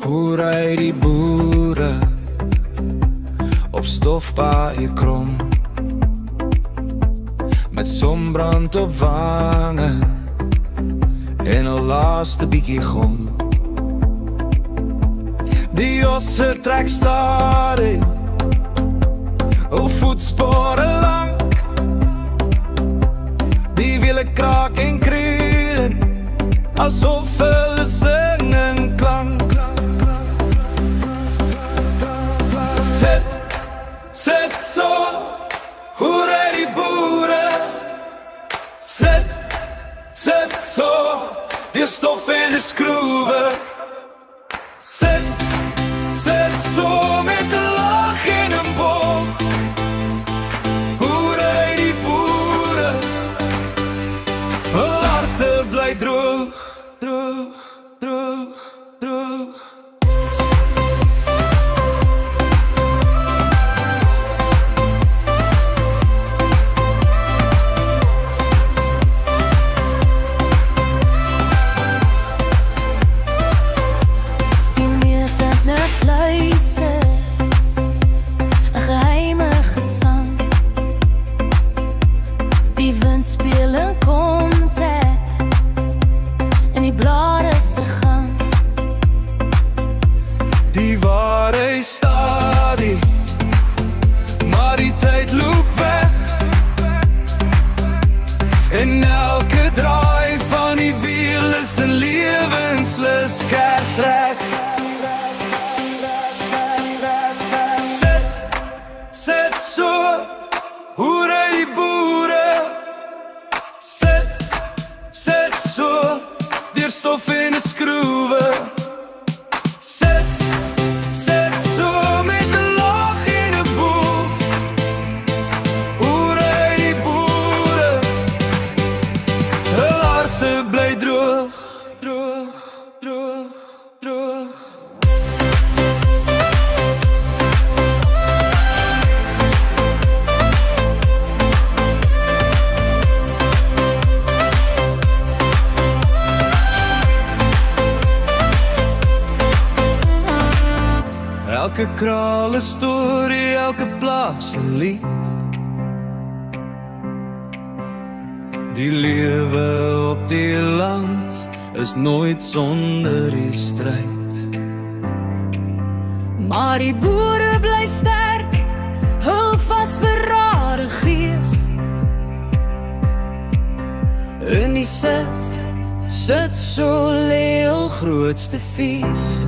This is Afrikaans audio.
Hoe ry die boere op stofpaaie krom, met sonbrand op wange en 'n laaste bietjie gom. Die josse trek stadig, hul voetspore lang, die wiele kraak en kreun, asof hulle sing in klank. Sit so, hoe ry die boere? Sit so, die stof en die skroewe. Sit so met 'n lag en 'n boom. Hoe ry die boere? Hul harte bly droog, droog, droog, droog. Speel 'n konsert in die blare se gang. Die waarheid stadig, maar die tyd loop weg, en elke draai van die wiel is 'n lewenslus kersrek. Sit so, hoe ry die boere? Sit so, deur stof en 'n skroewe. Sit so met 'n lag en 'n boom. Hoe ry die boere? Hul harte bly droog, droog, droog, droog. Elke kraal 'n storie, elke plaas 'n lied. Die lewe op die land is nooit sonder die stryd. Maar die boere bly sterk, hul vasberade gees. En die sit so lê hul grootste fees.